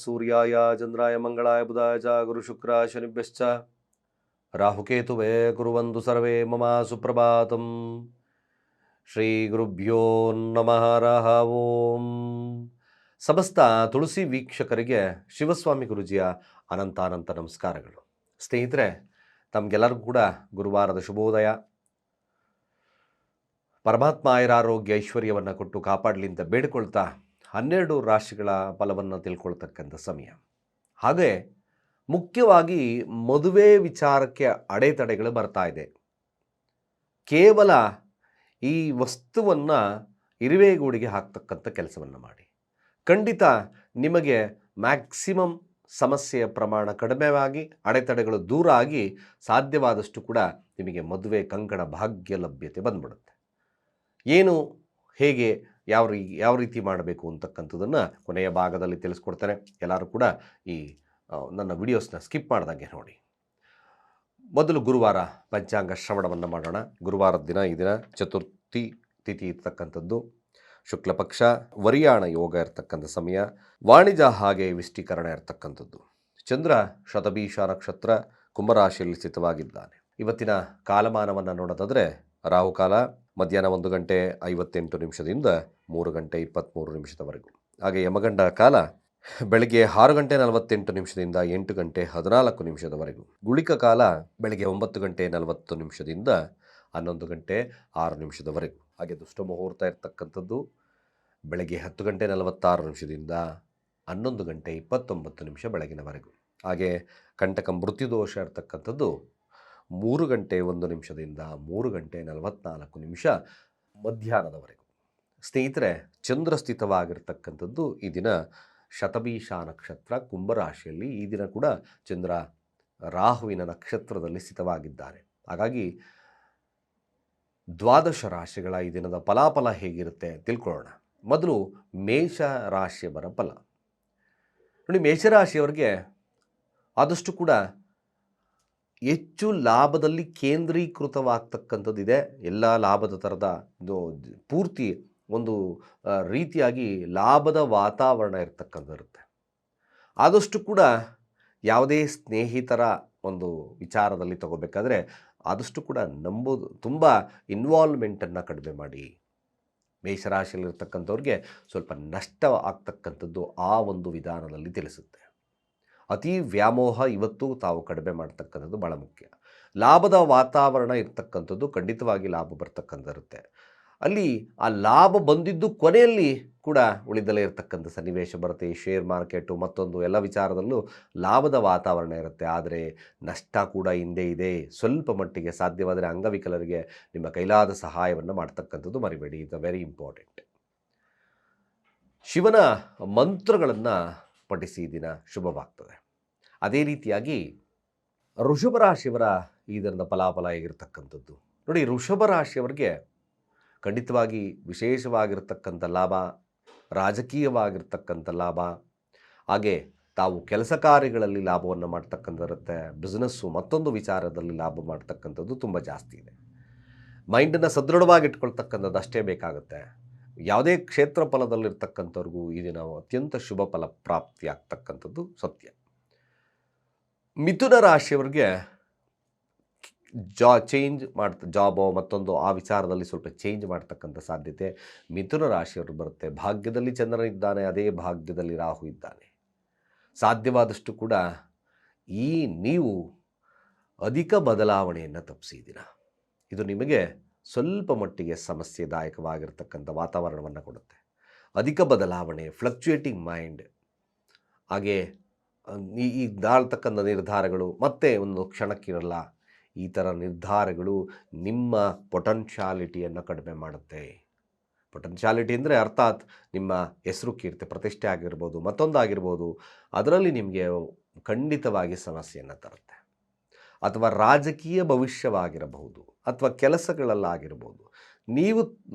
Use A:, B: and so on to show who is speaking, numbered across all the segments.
A: ಸೂರ್ಯಾಯ ಚಂದ್ರಾಯ ಮಂಗಳಾಯ ಬುಧಾಯ ಚ ಗುರುಶುಕ್ರ ಶನಿಭ್ಯಶ್ಚ ರಾಹುಕೇತುವೇ ಕುರ್ವಂತು ಸರ್ವೇ ಮಮ ಸುಪ್ರಭಾತಂ. ಶ್ರೀ ಗುರುಭ್ಯೋ ನಮಃ. ಹರಃ ಓಂ. ಸಮಸ್ತ ತುಳಸಿ ವೀಕ್ಷಕರಿಗೆ ಶಿವಸ್ವಾಮಿ ಗುರುಜಿಯ ಅನಂತಾನಂತ ನಮಸ್ಕಾರಗಳು. ಸ್ನೇಹಿತರೆ, ತಮಗೆಲ್ಲರಿಗೂ ಕೂಡ ಗುರುವಾರದ ಶುಭೋದಯ. ಪರಮಾತ್ಮ ಆಯುರಾರೋಗ್ಯ ಐಶ್ವರ್ಯವನ್ನು ಕೊಟ್ಟು ಕಾಪಾಡಲಿ ಅಂತ ಬೇಡಿಕೊಳ್ತಾ 12 ರಾಶಿಗಳ ಫಲವನ್ನು ತಿಳ್ಕೊಳ್ತಕ್ಕಂಥ ಸಮಯ. ಹಾಗೆ ಮುಖ್ಯವಾಗಿ ಮದುವೆ ವಿಚಾರಕ್ಕೆ ಅಡೆತಡೆಗಳು ಬರ್ತಾ ಇದೆ. ಕೇವಲ ಈ ವಸ್ತುವನ್ನು ಇರುವೆಗೂಡಿಗೆ ಹಾಕ್ತಕ್ಕಂಥ ಕೆಲಸವನ್ನು ಮಾಡಿ. ಖಂಡಿತ ನಿಮಗೆ ಮ್ಯಾಕ್ಸಿಮಮ್ ಸಮಸ್ಯೆಯ ಪ್ರಮಾಣ ಕಡಿಮೆಯಾಗಿ ಅಡೆತಡೆಗಳು ದೂರ ಆಗಿ ಸಾಧ್ಯವಾದಷ್ಟು ಕೂಡ ನಿಮಗೆ ಮದುವೆ ಕಂಕಣ ಭಾಗ್ಯ ಲಭ್ಯತೆ ಬಂದ್ಬಿಡುತ್ತೆ. ಏನು, ಹೇಗೆ, ಯಾವ ರೀತಿ ಮಾಡಬೇಕು ಅಂತಕ್ಕಂಥದ್ದನ್ನು ಕೊನೆಯ ಭಾಗದಲ್ಲಿ ತಿಳಿಸ್ಕೊಡ್ತೇನೆ. ಎಲ್ಲರೂ ಕೂಡ ಈ ನನ್ನ ವಿಡಿಯೋಸ್ನ ಸ್ಕಿಪ್ ಮಾಡ್ದಂಗೆ ನೋಡಿ. ಮೊದಲು ಗುರುವಾರ ಪಂಚಾಂಗ ಶ್ರವಣವನ್ನು ಮಾಡೋಣ. ಗುರುವಾರದ ದಿನ ಈ ದಿನ ಚತುರ್ಥಿ ತಿಥಿ ಇರ್ತಕ್ಕಂಥದ್ದು, ಶುಕ್ಲ ಪಕ್ಷ, ವರಿಯಾಣ ಯೋಗ ಇರ್ತಕ್ಕಂಥ ಸಮಯ, ವಾಣಿಜ್ಯ ಹಾಗೆ ವಿಷ್ಟೀಕರಣ ಇರ್ತಕ್ಕಂಥದ್ದು. ಚಂದ್ರ ಶತಭೀಷ ನಕ್ಷತ್ರ ಕುಂಭರಾಶಿಯಲ್ಲಿ ಸ್ಥಿತವಾಗಿದ್ದಾನೆ. ಇವತ್ತಿನ ಕಾಲಮಾನವನ್ನು ನೋಡೋದಾದರೆ ರಾಹುಕಾಲ ಮಧ್ಯಾಹ್ನ 1 ಗಂಟೆ 58 ನಿಮಿಷದಿಂದ 3 ಗಂಟೆ 23 ನಿಮಿಷದವರೆಗೂ. ಹಾಗೆ ಯಮಗಂಡ ಕಾಲ ಬೆಳಗ್ಗೆ 6 ಗಂಟೆ 48 ನಿಮಿಷದಿಂದ 8 ಗಂಟೆ 14 ನಿಮಿಷದವರೆಗೂ. ಗುಳಿಕ ಕಾಲ ಬೆಳಗ್ಗೆ 9 ಗಂಟೆ 40 ನಿಮಿಷದಿಂದ 11 ಗಂಟೆ 6 ನಿಮಿಷದವರೆಗೂ. ಹಾಗೆ ದುಷ್ಟ ಮುಹೂರ್ತ ಇರ್ತಕ್ಕಂಥದ್ದು ಬೆಳಗ್ಗೆ 10 ಗಂಟೆ 46 ನಿಮಿಷದಿಂದ 11 ಗಂಟೆ 29 ನಿಮಿಷ ಬೆಳಗಿನವರೆಗೂ. ಹಾಗೆ ಕಂಟಕ ಮೃತ್ಯುದೋಷ ಇರ್ತಕ್ಕಂಥದ್ದು 3 ಗಂಟೆ 1 ನಿಮಿಷದಿಂದ 3 ಗಂಟೆ 44 ನಿಮಿಷ ಮಧ್ಯಾಹ್ನದವರೆಗೂ. ಸ್ನೇಹಿತರೆ, ಚಂದ್ರ ಸ್ಥಿತವಾಗಿರ್ತಕ್ಕಂಥದ್ದು ಈ ದಿನ ಶತಭೀಷ ನಕ್ಷತ್ರ ಕುಂಭರಾಶಿಯಲ್ಲಿ. ಈ ದಿನ ಕೂಡ ಚಂದ್ರ ರಾಹುವಿನ ನಕ್ಷತ್ರದಲ್ಲಿ ಸ್ಥಿತವಾಗಿದ್ದಾನೆ. ಹಾಗಾಗಿ 12 ರಾಶಿಗಳ ಈ ದಿನದ ಫಲಾಫಲ ಹೇಗಿರುತ್ತೆ ತಿಳ್ಕೊಳ್ಳೋಣ. ಮೊದಲು ಮೇಷ ರಾಶಿಯವರ ಫಲ ನೋಡಿ. ಮೇಷರಾಶಿಯವರಿಗೆ ಆದಷ್ಟು ಕೂಡ ಹೆಚ್ಚು ಲಾಭದಲ್ಲಿ ಕೇಂದ್ರೀಕೃತವಾಗ್ತಕ್ಕಂಥದ್ದಿದೆ. ಎಲ್ಲ ಲಾಭದ ಥರದ ಪೂರ್ತಿ ಒಂದು ರೀತಿಯಾಗಿ ಲಾಭದ ವಾತಾವರಣ ಇರುತ್ತೆ. ಆದಷ್ಟು ಕೂಡ ಯಾವುದೇ ಸ್ನೇಹಿತರ ಒಂದು ವಿಚಾರದಲ್ಲಿ ತಗೋಬೇಕಾದ್ರೆ ಆದಷ್ಟು ಕೂಡ ನಂಬೋದು, ತುಂಬ ಇನ್ವಾಲ್ವ್ಮೆಂಟನ್ನು ಕಡಿಮೆ ಮಾಡಿ. ಮೇಷರಾಶಿಯಲ್ಲಿರ್ತಕ್ಕಂಥವ್ರಿಗೆ ಸ್ವಲ್ಪ ನಷ್ಟ ಆಗ್ತಕ್ಕಂಥದ್ದು ಆ ಒಂದು ವಿಧಾನದಲ್ಲಿ ತಿಳಿಸುತ್ತೆ. ಅತಿ ವ್ಯಾಮೋಹ ಇವತ್ತು ತಾವು ಕಡಿಮೆ ಮಾಡ್ತಕ್ಕಂಥದ್ದು ಭಾಳ ಮುಖ್ಯ. ಲಾಭದ ವಾತಾವರಣ ಇರ್ತಕ್ಕಂಥದ್ದು ಖಂಡಿತವಾಗಿ ಲಾಭ ಬರ್ತಕ್ಕಂಥಿರುತ್ತೆ. ಅಲ್ಲಿ ಆ ಲಾಭ ಬಂದಿದ್ದು ಕೊನೆಯಲ್ಲಿ ಕೂಡ ಉಳಿದಲೇ ಇರತಕ್ಕಂಥ ಸನ್ನಿವೇಶ ಬರುತ್ತೆ. ಶೇರ್ ಮಾರ್ಕೆಟು ಮತ್ತೊಂದು ಎಲ್ಲ ವಿಚಾರದಲ್ಲೂ ಲಾಭದ ವಾತಾವರಣ ಇರುತ್ತೆ. ಆದರೆ ನಷ್ಟ ಕೂಡ ಹಿಂದೆ ಇದೆ. ಸ್ವಲ್ಪ ಮಟ್ಟಿಗೆ ಸಾಧ್ಯವಾದರೆ ಅಂಗವಿಕಲರಿಗೆ ನಿಮ್ಮ ಕೈಲಾದ ಸಹಾಯವನ್ನು ಮಾಡ್ತಕ್ಕಂಥದ್ದು ಮರಿಬೇಡಿ. ಇದು ವೆರಿ ಇಂಪಾರ್ಟೆಂಟ್. ಶಿವನ ಮಂತ್ರಗಳನ್ನು ಪಠಿಸಿ ದಿನ ಶುಭವಾಗ್ತದೆ. ಅದೇ ರೀತಿಯಾಗಿ ವೃಷಭ ರಾಶಿಯವರ ಈ ದಿನದ ಫಲಾಫಲ ಹೇಗಿರ್ತಕ್ಕಂಥದ್ದು ನೋಡಿ. ವೃಷಭ ರಾಶಿಯವರಿಗೆ ಖಂಡಿತವಾಗಿ ವಿಶೇಷವಾಗಿರ್ತಕ್ಕಂಥ ಲಾಭ, ರಾಜಕೀಯವಾಗಿರ್ತಕ್ಕಂಥ ಲಾಭ, ಹಾಗೆ ತಾವು ಕೆಲಸ ಕಾರ್ಯಗಳಲ್ಲಿ ಲಾಭವನ್ನು ಮಾಡ್ತಕ್ಕಂಥಿರುತ್ತೆ. ಬಿಸ್ನೆಸ್ಸು ಮತ್ತೊಂದು ವಿಚಾರದಲ್ಲಿ ಲಾಭ ಮಾಡ್ತಕ್ಕಂಥದ್ದು ತುಂಬ ಜಾಸ್ತಿ ಇದೆ. ಮೈಂಡನ್ನು ಸದೃಢವಾಗಿಟ್ಕೊಳ್ತಕ್ಕಂಥದ್ದು ಅಷ್ಟೇ ಬೇಕಾಗುತ್ತೆ. ಯಾವುದೇ ಕ್ಷೇತ್ರ ಫಲದಲ್ಲಿರ್ತಕ್ಕಂಥವ್ರಿಗೂ ಈ ದಿನ ಅತ್ಯಂತ ಶುಭ ಫಲ ಪ್ರಾಪ್ತಿ ಆಗ್ತಕ್ಕಂಥದ್ದು ಸತ್ಯ. ಮಿಥುನ ರಾಶಿಯವರಿಗೆ ಜಾಬೋ ಮತ್ತೊಂದು ಆ ವಿಚಾರದಲ್ಲಿ ಸ್ವಲ್ಪ ಚೇಂಜ್ ಮಾಡ್ತಕ್ಕಂಥ ಸಾಧ್ಯತೆ ಮಿಥುನ ರಾಶಿಯವರು ಬರುತ್ತೆ. ಭಾಗ್ಯದಲ್ಲಿ ಚಂದ್ರನಿದ್ದಾನೆ, ಅದೇ ಭಾಗ್ಯದಲ್ಲಿ ರಾಹು ಇದ್ದಾನೆ. ಸಾಧ್ಯವಾದಷ್ಟು ಕೂಡ ನೀವು ಅಧಿಕ ಬದಲಾವಣೆಯನ್ನು ತಪ್ಪಿಸಿದ್ದೀರ. ಇದು ನಿಮಗೆ ಸ್ವಲ್ಪ ಮಟ್ಟಿಗೆ ಸಮಸ್ಯೆದಾಯಕವಾಗಿರ್ತಕ್ಕಂಥ ವಾತಾವರಣವನ್ನು ಕೊಡುತ್ತೆ. ಅಧಿಕ ಬದಲಾವಣೆ, ಫ್ಲಕ್ಚುಯೇಟಿಂಗ್ ಮೈಂಡ್, ಹಾಗೆ ಈ ದಾಳ್ತಕ್ಕಂಥ ನಿರ್ಧಾರಗಳು ಮತ್ತೆ ಒಂದು ಕ್ಷಣಕ್ಕಿರಲ್ಲ. ಈ ಥರ ನಿರ್ಧಾರಗಳು ನಿಮ್ಮ ಪೊಟೆನ್ಷಿಯಾಲಿಟಿಯನ್ನು ಕಡಿಮೆ ಮಾಡುತ್ತೆ. ಪೊಟೆನ್ಷಿಯಾಲಿಟಿ ಅಂದರೆ ಅರ್ಥಾತ್ ನಿಮ್ಮ ಹೆಸರು, ಕೀರ್ತಿ, ಪ್ರತಿಷ್ಠೆ ಆಗಿರ್ಬೋದು, ಮತ್ತೊಂದಾಗಿರ್ಬೋದು, ಅದರಲ್ಲಿ ನಿಮಗೆ ಖಂಡಿತವಾಗಿ ಸಮಸ್ಯೆಯನ್ನು ತರುತ್ತೆ. ಅಥವಾ ರಾಜಕೀಯ ಭವಿಷ್ಯವಾಗಿರಬಹುದು, ಅಥವಾ ಕೆಲಸಗಳಲ್ಲಾಗಿರ್ಬೋದು. ನೀವು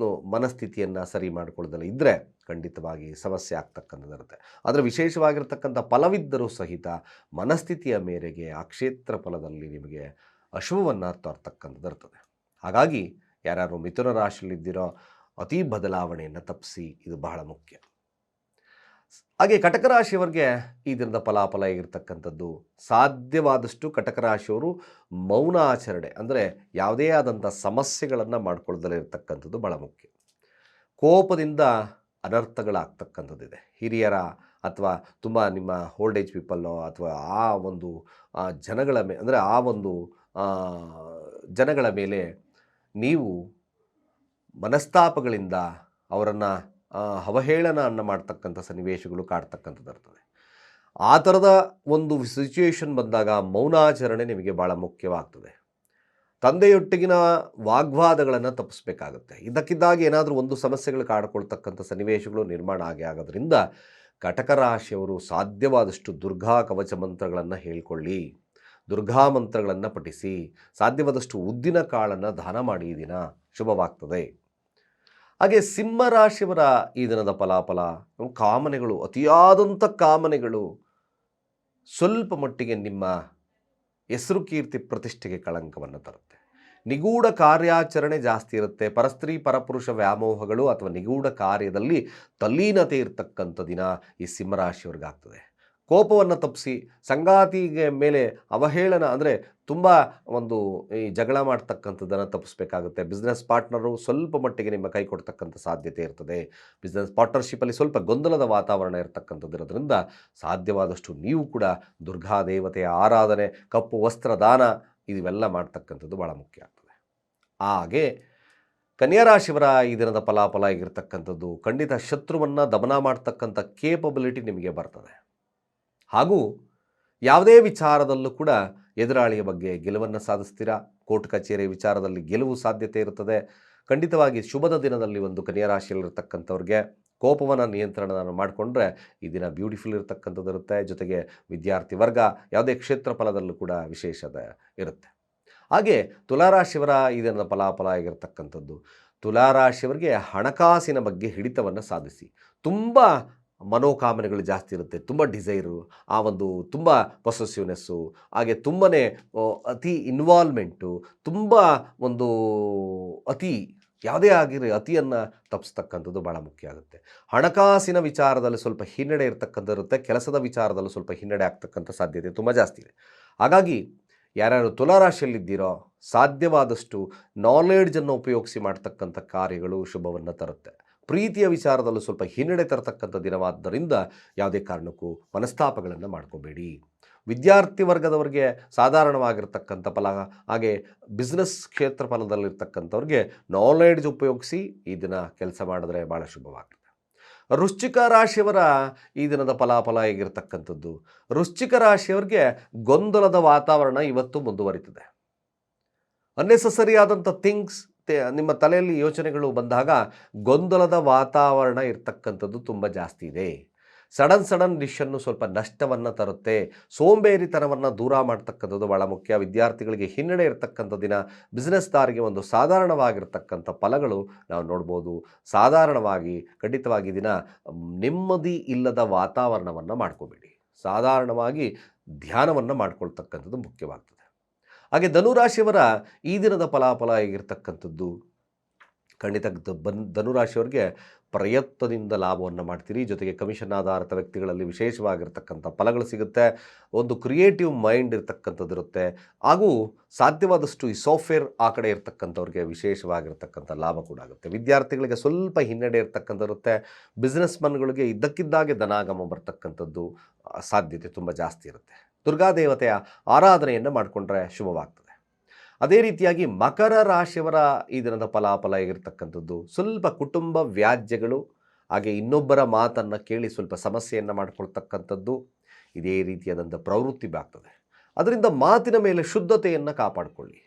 A: ಮನಸ್ಥಿತಿಯನ್ನು ಸರಿ ಮಾಡಿಕೊಳ್ಳದಲ್ಲ ಇದ್ದರೆ ಖಂಡಿತವಾಗಿ ಸಮಸ್ಯೆ ಆಗ್ತಕ್ಕಂಥದ್ದಿರುತ್ತೆ. ಆದರೆ ವಿಶೇಷವಾಗಿರ್ತಕ್ಕಂಥ ಫಲವಿದ್ದರೂ ಸಹಿತ ಮನಸ್ಥಿತಿಯ ಮೇರೆಗೆ ಆ ಕ್ಷೇತ್ರ ಫಲದಲ್ಲಿ ನಿಮಗೆ ಅಶುಭವನ್ನು ತರ್ತಕ್ಕಂಥದ್ದಿರ್ತದೆ. ಹಾಗಾಗಿ ಯಾರ್ಯಾರು ಮಿಥುನ ರಾಶಿಯಲ್ಲಿದ್ದೀರೋ ಅತಿ ಬದಲಾವಣೆಯನ್ನು ತಪ್ಪಿಸಿ, ಇದು ಬಹಳ ಮುಖ್ಯ. ಹಾಗೆ ಕಟಕ ರಾಶಿಯವರಿಗೆ ಈ ದಿನದ ಫಲಾಫಲ ಹೇಗಿರ್ತಕ್ಕಂಥದ್ದು, ಸಾಧ್ಯವಾದಷ್ಟು ಕಟಕ ರಾಶಿಯವರು ಮೌನ ಆಚರಣೆ ಅಂದರೆ ಯಾವುದೇ ಆದಂಥ ಸಮಸ್ಯೆಗಳನ್ನು ಮಾಡ್ಕೊಳ್ದಲೇ ಇರತಕ್ಕಂಥದ್ದು ಭಾಳ ಮುಖ್ಯ. ಕೋಪದಿಂದ ಅನರ್ಥಗಳಾಗ್ತಕ್ಕಂಥದ್ದಿದೆ. ಹಿರಿಯರ ಅಥವಾ ತುಂಬ ನಿಮ್ಮ ಓಲ್ಡ್ ಏಜ್ ಪೀಪಲ್ಲೋ ಅಥವಾ ಆ ಒಂದು ಜನಗಳ ಅಂದರೆ ಆ ಒಂದು ಆ, ಜನಗಳ ಮೇಲೆ ನೀವು ಮನಸ್ತಾಪಗಳಿಂದ ಅವರನ್ನು ಅವಹೇಳನವನ್ನು ಮಾಡ್ತಕ್ಕಂಥ ಸನ್ನಿವೇಶಗಳು ಕಾಡ್ತಕ್ಕಂಥದ್ದು ಇರ್ತದೆ. ಆ ಥರದ ಒಂದು ಸಿಚುವೇಶನ್ ಬಂದಾಗ ಮೌನಾಚರಣೆ ನಿಮಗೆ ಭಾಳ ಮುಖ್ಯವಾಗ್ತದೆ. ತಂದೆಯೊಟ್ಟಿಗಿನ ವಾಗ್ವಾದಗಳನ್ನು ತಪ್ಪಿಸ್ಬೇಕಾಗುತ್ತೆ. ಇದ್ದಕ್ಕಿದ್ದಾಗ ಏನಾದರೂ ಒಂದು ಸಮಸ್ಯೆಗಳು ಕಾಡ್ಕೊಳ್ತಕ್ಕಂಥ ಸನ್ನಿವೇಶಗಳು ನಿರ್ಮಾಣ ಆಗೋದ್ರಿಂದ ಕಟಕ ರಾಶಿಯವರು ಸಾಧ್ಯವಾದಷ್ಟು ದುರ್ಗಾ ಕವಚ ಮಂತ್ರಗಳನ್ನು ಹೇಳ್ಕೊಳ್ಳಿ, ದುರ್ಗಾ ಮಂತ್ರಗಳನ್ನು ಪಠಿಸಿ, ಸಾಧ್ಯವಾದಷ್ಟು ಉದ್ದಿನ ಕಾಳನ್ನು ದಾನ ಮಾಡಿ ಈ ದಿನ ಶುಭವಾಗ್ತದೆ. ಹಾಗೆ ಸಿಂಹರಾಶಿಯವರ ಈ ದಿನದ ಫಲಾಫಲ, ಕಾಮನೆಗಳು, ಅತಿಯಾದಂಥ ಕಾಮನೆಗಳು ಸ್ವಲ್ಪ ಮಟ್ಟಿಗೆ ನಿಮ್ಮ ಹೆಸರು ಕೀರ್ತಿ ಪ್ರತಿಷ್ಠೆಗೆ ಕಳಂಕವನ್ನು ತರುತ್ತೆ. ನಿಗೂಢ ಕಾರ್ಯಾಚರಣೆ ಜಾಸ್ತಿ ಇರುತ್ತೆ. ಪರಸ್ತ್ರೀ ಪರಪುರುಷ ವ್ಯಾಮೋಹಗಳು ಅಥವಾ ನಿಗೂಢ ಕಾರ್ಯದಲ್ಲಿ ತಲ್ಲೀನತೆ ಇರತಕ್ಕಂಥ ದಿನ ಈ ಸಿಂಹರಾಶಿಯವ್ರಿಗಾಗ್ತದೆ. ಕೋಪವನ್ನು ತಪ್ಪಿಸಿ ಸಂಗಾತಿಗೆ ಮೇಲೆ ಅವಹೇಳನ ಅಂದರೆ ತುಂಬ ಒಂದು ಈ ಜಗಳ ಮಾಡ್ತಕ್ಕಂಥದ್ದನ್ನು ತಪ್ಪಿಸ್ಬೇಕಾಗುತ್ತೆ. ಬಿಸ್ನೆಸ್ ಪಾರ್ಟ್ನರು ಸ್ವಲ್ಪ ಮಟ್ಟಿಗೆ ನಿಮ್ಮ ಕೈ ಕೊಡ್ತಕ್ಕಂಥ ಸಾಧ್ಯತೆ ಇರ್ತದೆ. ಬಿಸ್ನೆಸ್ ಪಾರ್ಟ್ನರ್ಶಿಪ್ಪಲ್ಲಿ ಸ್ವಲ್ಪ ಗೊಂದಲದ ವಾತಾವರಣ ಇರತಕ್ಕಂಥದ್ದು ಇರೋದ್ರಿಂದ ಸಾಧ್ಯವಾದಷ್ಟು ನೀವು ಕೂಡ ದುರ್ಗಾ ದೇವತೆಯ ಆರಾಧನೆ, ಕಪ್ಪು ವಸ್ತ್ರ ದಾನ ಇವೆಲ್ಲ ಮಾಡ್ತಕ್ಕಂಥದ್ದು ಭಾಳ ಮುಖ್ಯ ಆಗ್ತದೆ. ಹಾಗೆ ಕನ್ಯಾರಾಶಿಯವರ ಈ ದಿನದ ಫಲಾಫಲ ಆಗಿರ್ತಕ್ಕಂಥದ್ದು ಖಂಡಿತ ಶತ್ರುವನ್ನು ದಮನ ಮಾಡ್ತಕ್ಕಂಥ ಕೇಪಬಿಲಿಟಿ ನಿಮಗೆ ಬರ್ತದೆ. ಹಾಗೂ ಯಾವುದೇ ವಿಚಾರದಲ್ಲೂ ಕೂಡ ಎದುರಾಳಿಯ ಬಗ್ಗೆ ಗೆಲುವನ್ನು ಸಾಧಿಸ್ತೀರಾ. ಕೋರ್ಟ್ ಕಚೇರಿ ವಿಚಾರದಲ್ಲಿ ಗೆಲುವು ಸಾಧ್ಯತೆ ಇರುತ್ತದೆ. ಖಂಡಿತವಾಗಿ ಶುಭದ ದಿನದಲ್ಲಿ ಒಂದು ಕನ್ಯಾ ರಾಶಿಯಲ್ಲಿರ್ತಕ್ಕಂಥವ್ರಿಗೆ ಕೋಪವನ್ನು ನಿಯಂತ್ರಣ ಮಾಡಿಕೊಂಡ್ರೆ ಈ ದಿನ ಬ್ಯೂಟಿಫುಲ್ ಇರತಕ್ಕಂಥದ್ದು ಇರುತ್ತೆ. ಜೊತೆಗೆ ವಿದ್ಯಾರ್ಥಿ ವರ್ಗ ಯಾವುದೇ ಕ್ಷೇತ್ರ ಫಲದಲ್ಲೂ ಕೂಡ ವಿಶೇಷತೆ ಇರುತ್ತೆ. ಹಾಗೆ ತುಲಾರಾಶಿಯವರ ಈ ದಿನದ ಫಲಾಫಲ ಆಗಿರ್ತಕ್ಕಂಥದ್ದು, ತುಲಾರಾಶಿಯವರಿಗೆ ಹಣಕಾಸಿನ ಬಗ್ಗೆ ಹಿಡಿತವನ್ನು ಸಾಧಿಸಿ. ತುಂಬ ಮನೋಕಾಮನೆಗಳು ಜಾಸ್ತಿ ಇರುತ್ತೆ. ತುಂಬ ಡಿಸೈರು, ಆ ಒಂದು ತುಂಬ ಪೊಸೆಸಿವ್ನೆಸ್ಸು, ಹಾಗೆ ತುಂಬಾ ಅತಿ ಇನ್ವಾಲ್ವ್ಮೆಂಟು, ತುಂಬ ಒಂದು ಅತಿ ಯಾವುದೇ ಆಗಿರೋ ಅತಿಯನ್ನು ತಪ್ಪಿಸ್ತಕ್ಕಂಥದ್ದು ಭಾಳ ಮುಖ್ಯ ಆಗುತ್ತೆ. ಹಣಕಾಸಿನ ವಿಚಾರದಲ್ಲಿ ಸ್ವಲ್ಪ ಹಿನ್ನಡೆ ಇರತಕ್ಕಂಥದ್ದು ಇರುತ್ತೆ. ಕೆಲಸದ ವಿಚಾರದಲ್ಲೂ ಸ್ವಲ್ಪ ಹಿನ್ನಡೆ ಆಗ್ತಕ್ಕಂಥ ಸಾಧ್ಯತೆ ತುಂಬ ಜಾಸ್ತಿ ಇದೆ. ಹಾಗಾಗಿ ಯಾರ್ಯಾರು ತುಲಾರಾಶಿಯಲ್ಲಿದ್ದೀರೋ ಸಾಧ್ಯವಾದಷ್ಟು ನಾಲೆಡ್ಜನ್ನು ಉಪಯೋಗಿಸಿ ಮಾಡ್ತಕ್ಕಂಥ ಕಾರ್ಯಗಳು ಶುಭವನ್ನು ತರುತ್ತೆ. ಪ್ರೀತಿಯ ವಿಚಾರದಲ್ಲೂ ಸ್ವಲ್ಪ ಹಿನ್ನಡೆ ತರತಕ್ಕಂಥ ದಿನವಾದ್ದರಿಂದ ಯಾವುದೇ ಕಾರಣಕ್ಕೂ ಮನಸ್ತಾಪಗಳನ್ನು ಮಾಡ್ಕೋಬೇಡಿ. ವಿದ್ಯಾರ್ಥಿ ವರ್ಗದವರಿಗೆ ಸಾಧಾರಣವಾಗಿರ್ತಕ್ಕಂಥ ಫಲ, ಹಾಗೆ ಬಿಸ್ನೆಸ್ ಕ್ಷೇತ್ರ ಫಲದಲ್ಲಿರ್ತಕ್ಕಂಥವ್ರಿಗೆ ನಾಲೆಡ್ಜ್ ಉಪಯೋಗಿಸಿ ಈ ದಿನ ಕೆಲಸ ಮಾಡಿದ್ರೆ ಭಾಳ ಶುಭವಾಗ್ತದೆ. ವೃಶ್ಚಿಕ ರಾಶಿಯವರ ಈ ದಿನದ ಫಲಾಫಲ ಹೇಗಿರ್ತಕ್ಕಂಥದ್ದು, ವೃಶ್ಚಿಕ ರಾಶಿಯವರಿಗೆ ಗೊಂದಲದ ವಾತಾವರಣ ಇವತ್ತು ಮುಂದುವರಿತದೆ. ಅನ್ನೆಸೆಸರಿ ಆದಂಥ ಥಿಂಗ್ಸ್ ನಿಮ್ಮ ತಲೆಯಲ್ಲಿ ಯೋಚನೆಗಳು ಬಂದಾಗ ಗೊಂದಲದ ವಾತಾವರಣ ಇರ್ತಕ್ಕಂಥದ್ದು ತುಂಬ ಜಾಸ್ತಿ ಇದೆ. ಸಡನ್ ಡಿಶನ್ನು ಸ್ವಲ್ಪ ನಷ್ಟವನ್ನು ತರುತ್ತೆ. ಸೋಂಬೇರಿತನವನ್ನು ದೂರ ಮಾಡ್ತಕ್ಕಂಥದ್ದು ಭಾಳ ಮುಖ್ಯ. ವಿದ್ಯಾರ್ಥಿಗಳಿಗೆ ಹಿನ್ನಡೆ ಇರತಕ್ಕಂಥ ದಿನ. ಬಿಸ್ನೆಸ್ದಾರಿಗೆ ಒಂದು ಸಾಧಾರಣವಾಗಿರ್ತಕ್ಕಂಥ ಫಲಗಳು ನಾವು ನೋಡ್ಬೋದು. ಸಾಧಾರಣವಾಗಿ ಖಂಡಿತವಾಗಿ ದಿನ ನೆಮ್ಮದಿ ಇಲ್ಲದ ವಾತಾವರಣವನ್ನು ಮಾಡ್ಕೋಬೇಡಿ. ಸಾಧಾರಣವಾಗಿ ಧ್ಯಾನವನ್ನು ಮಾಡ್ಕೊಳ್ತಕ್ಕಂಥದ್ದು ಮುಖ್ಯವಾಗ್ತದೆ. ಹಾಗೆ ಧನುರಾಶಿಯವರ ಈ ದಿನದ ಫಲಾಫಲ ಹೇಗಿರ್ತಕ್ಕಂಥದ್ದು, ಖಂಡಿತ ಧನುರಾಶಿಯವರಿಗೆ ಪ್ರಯತ್ನದಿಂದ ಲಾಭವನ್ನು ಮಾಡ್ತೀರಿ. ಜೊತೆಗೆ ಕಮಿಷನ್ ಆಧಾರಿತ ವ್ಯಕ್ತಿಗಳಲ್ಲಿ ವಿಶೇಷವಾಗಿರ್ತಕ್ಕಂಥ ಫಲಗಳು ಸಿಗುತ್ತೆ. ಒಂದು ಕ್ರಿಯೇಟಿವ್ ಮೈಂಡ್ ಇರ್ತಕ್ಕಂಥದ್ದು ಇರುತ್ತೆ. ಹಾಗೂ ಸಾಧ್ಯವಾದಷ್ಟು ಈ ಸಾಫ್ಟ್ವೇರ್ ಆ ಕಡೆ ಇರ್ತಕ್ಕಂಥವ್ರಿಗೆ ವಿಶೇಷವಾಗಿರ್ತಕ್ಕಂಥ ಲಾಭ ಕೂಡ ಆಗುತ್ತೆ. ವಿದ್ಯಾರ್ಥಿಗಳಿಗೆ ಸ್ವಲ್ಪ ಹಿನ್ನಡೆ ಇರ್ತಕ್ಕಂಥ ಇರುತ್ತೆ. ಬಿಸ್ನೆಸ್ ಮನ್ಗಳಿಗೆ ಇದ್ದಕ್ಕಿದ್ದಾಗೆ ಧನಾಗಮ ಬರ್ತಕ್ಕಂಥದ್ದು ಸಾಧ್ಯತೆ ತುಂಬ ಜಾಸ್ತಿ ಇರುತ್ತೆ. ದುರ್ಗಾದೇವತೆಯ ಆರಾಧನೆಯನ್ನು ಮಾಡಿಕೊಂಡ್ರೆ ಶುಭವಾಗ್ತದೆ. ಅದೇ ರೀತಿಯಾಗಿ ಮಕರ ರಾಶಿಯವರ ಈ ದಿನದ ಫಲಾಫಲ ಹೇಗಿರ್ತಕ್ಕಂಥದ್ದು, ಸ್ವಲ್ಪ ಕುಟುಂಬ ವ್ಯಾಜ್ಯಗಳು, ಹಾಗೆ ಇನ್ನೊಬ್ಬರ ಮಾತನ್ನು ಕೇಳಿ ಸ್ವಲ್ಪ ಸಮಸ್ಯೆಯನ್ನು ಮಾಡಿಕೊಳ್ತಕ್ಕಂಥದ್ದು, ಇದೇ ರೀತಿಯಾದಂಥ ಪ್ರವೃತ್ತಿ ಆಗ್ತದೆ. ಅದರಿಂದ ಮಾತಿನ ಮೇಲೆ ಶುದ್ಧತೆಯನ್ನು ಕಾಪಾಡಿಕೊಳ್ಳಿ.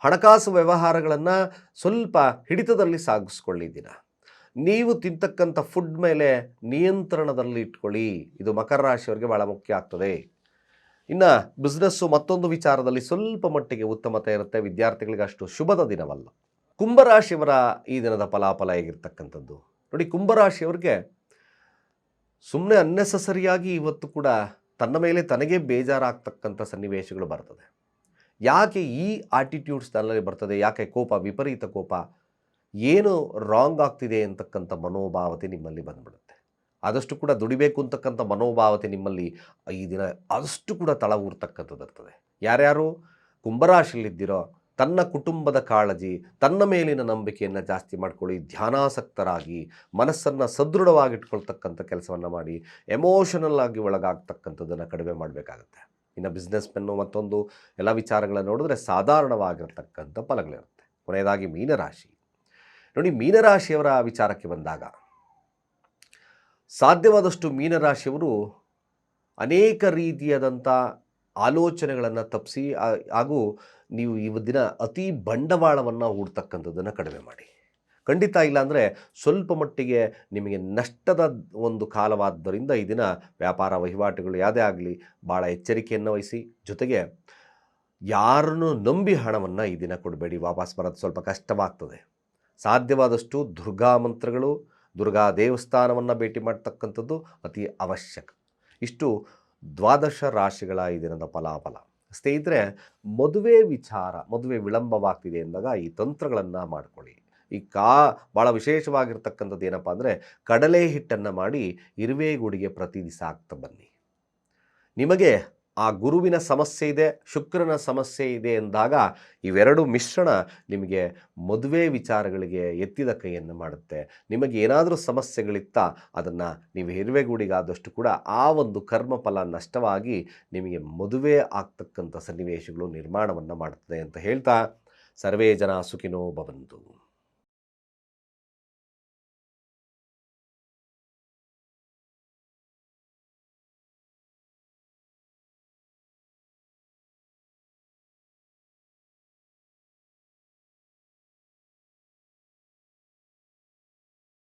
A: ಹಣಕಾಸು ವ್ಯವಹಾರಗಳನ್ನು ಸ್ವಲ್ಪ ಹಿಡಿತದಲ್ಲಿ ಸಾಗಿಸ್ಕೊಳ್ಳಿ ದಿನ. ನೀವು ತಿಂತಕ್ಕಂಥ ಫುಡ್ ಮೇಲೆ ನಿಯಂತ್ರಣದಲ್ಲಿ ಇಟ್ಕೊಳ್ಳಿ. ಇದು ಮಕರ ರಾಶಿಯವರಿಗೆ ಭಾಳ ಮುಖ್ಯ ಆಗ್ತದೆ. ಇನ್ನು ಬಿಸ್ನೆಸ್ಸು ಮತ್ತೊಂದು ವಿಚಾರದಲ್ಲಿ ಸ್ವಲ್ಪ ಮಟ್ಟಿಗೆ ಉತ್ತಮತೆ ಇರುತ್ತೆ. ವಿದ್ಯಾರ್ಥಿಗಳಿಗೆ ಅಷ್ಟು ಶುಭದ ದಿನವಲ್ಲ. ಕುಂಭರಾಶಿಯವರ ಈ ದಿನದ ಫಲಾಫಲ ಹೇಗಿರ್ತಕ್ಕಂಥದ್ದು ನೋಡಿ, ಕುಂಭರಾಶಿಯವರಿಗೆ ಸುಮ್ಮನೆ ಅನ್ನೆಸೆಸರಿಯಾಗಿ ಇವತ್ತು ಕೂಡ ತನ್ನ ಮೇಲೆ ತನಗೇ ಬೇಜಾರಾಗ್ತಕ್ಕಂಥ ಸನ್ನಿವೇಶಗಳು ಬರ್ತದೆ. ಯಾಕೆ ಈ ಆಟಿಟ್ಯೂಡ್ಸ್ ತನ್ನಲ್ಲಿ ಬರ್ತದೆ, ಯಾಕೆ ಕೋಪ, ವಿಪರೀತ ಕೋಪ, ಏನು ರಾಂಗ್ ಆಗ್ತಿದೆ ಅಂತಕ್ಕಂಥ ಮನೋಭಾವತೆ ನಿಮ್ಮಲ್ಲಿ ಬಂದ್ಬಿಡುತ್ತೆ. ಆದಷ್ಟು ಕೂಡ ದುಡಿಬೇಕು ಅಂತಕ್ಕಂಥ ಮನೋಭಾವತೆ ನಿಮ್ಮಲ್ಲಿ ಈ ದಿನ ಆದಷ್ಟು ಕೂಡ ತಳ ಊರ್ತಕ್ಕಂಥದ್ದು ಇರ್ತದೆ. ಯಾರ್ಯಾರು ಕುಂಭರಾಶಿಯಲ್ಲಿದ್ದೀರೋ ತನ್ನ ಕುಟುಂಬದ ಕಾಳಜಿ, ತನ್ನ ಮೇಲಿನ ನಂಬಿಕೆಯನ್ನು ಜಾಸ್ತಿ ಮಾಡ್ಕೊಳ್ಳಿ, ಧ್ಯಾನಾಸಕ್ತರಾಗಿ ಮನಸ್ಸನ್ನು ಸದೃಢವಾಗಿಟ್ಕೊಳ್ತಕ್ಕಂಥ ಕೆಲಸವನ್ನು ಮಾಡಿ, ಎಮೋಷನಲ್ ಆಗಿ ಒಳಗಾಗ್ತಕ್ಕಂಥದ್ದನ್ನು ಕಡಿಮೆ ಮಾಡಬೇಕಾಗುತ್ತೆ. ಇನ್ನು ಬಿಸ್ನೆಸ್ ಮೆನ್ನು ಮತ್ತೊಂದು ಎಲ್ಲ ವಿಚಾರಗಳನ್ನು ನೋಡಿದ್ರೆ ಸಾಧಾರಣವಾಗಿರ್ತಕ್ಕಂಥ ಫಲಗಳಿರುತ್ತೆ. ಕೊನೆಯದಾಗಿ ಮೀನರಾಶಿ ನೋಡಿ, ಮೀನರಾಶಿಯವರ ವಿಚಾರಕ್ಕೆ ಬಂದಾಗ ಸಾಧ್ಯವಾದಷ್ಟು ಮೀನರಾಶಿಯವರು ಅನೇಕ ರೀತಿಯಾದಂಥ ಆಲೋಚನೆಗಳನ್ನು ತಪ್ಪಿಸಿ ಹಾಗೂ ನೀವು ಈ ದಿನ ಅತಿ ಬಂಡವಾಳವನ್ನು ಹೂಡ್ತಕ್ಕಂಥದ್ದನ್ನು ಕಡಿಮೆ ಮಾಡಿ. ಖಂಡಿತ ಇಲ್ಲ ಅಂದರೆ ಸ್ವಲ್ಪ ಮಟ್ಟಿಗೆ ನಿಮಗೆ ನಷ್ಟದ ಒಂದು ಕಾಲವಾದ್ದರಿಂದ ಈ ದಿನ ವ್ಯಾಪಾರ ವಹಿವಾಟುಗಳು ಯಾವುದೇ ಆಗಲಿ ಭಾಳ ಎಚ್ಚರಿಕೆಯನ್ನು ವಹಿಸಿ. ಜೊತೆಗೆ ಯಾರನ್ನು ನಂಬಿ ಹಣವನ್ನು ಈ ದಿನ ಕೊಡಬೇಡಿ, ವಾಪಸ್ ಬರೋದು ಸ್ವಲ್ಪ ಕಷ್ಟವಾಗ್ತದೆ. ಸಾಧ್ಯವಾದಷ್ಟು ದುರ್ಗಾ ಮಂತ್ರಗಳು, ದುರ್ಗಾ ದೇವಸ್ಥಾನವನ್ನು ಭೇಟಿ ಮಾಡ್ತಕ್ಕಂಥದ್ದು ಅತಿ ಅವಶ್ಯಕ. ಇಷ್ಟು ದ್ವಾದಶ ರಾಶಿಗಳ ಈ ದಿನದ ಫಲಾಫಲ. ಸ್ನೇಹಿತರೆ, ಮದುವೆ ವಿಳಂಬವಾಗ್ತಿದೆ ಎಂದಾಗ ಈ ತಂತ್ರಗಳನ್ನು ಮಾಡಿಕೊಳ್ಳಿ. ಭಾಳ ವಿಶೇಷವಾಗಿರ್ತಕ್ಕಂಥದ್ದು ಏನಪ್ಪ ಅಂದರೆ, ಕಡಲೆ ಹಿಟ್ಟನ್ನು ಮಾಡಿ ಇರುವೆ ಗೂಡಿಗೆ ಪ್ರತಿ ದಿವಸ ಹಾಕ್ತಾ ಬನ್ನಿ. ನಿಮಗೆ ಆ ಗುರುವಿನ ಸಮಸ್ಯೆ ಇದೆ, ಶುಕ್ರನ ಸಮಸ್ಯೆ ಇದೆ ಎಂದಾಗ ಇವೆರಡು ಮಿಶ್ರಣ ನಿಮಗೆ ಮದುವೆ ವಿಚಾರಗಳಿಗೆ ಎತ್ತಿದ ಕೈಯನ್ನು ಮಾಡುತ್ತೆ. ನಿಮಗೆ ಏನಾದರೂ ಸಮಸ್ಯೆಗಳಿತ್ತಾ ಅದನ್ನು ನೀವು ಇರುವೆಗೂಡಿಗಾದಷ್ಟು ಕೂಡ ಆ ಒಂದು ಕರ್ಮಫಲ ನಷ್ಟವಾಗಿ ನಿಮಗೆ ಮದುವೆ ಆಗ್ತಕ್ಕಂಥ ಸನ್ನಿವೇಶಗಳು ನಿರ್ಮಾಣವನ್ನು ಮಾಡುತ್ತದೆ ಅಂತ ಹೇಳ್ತಾ, ಸರ್ವೇ ಜನ ಸುಖಿನೋ ಭವಂತು.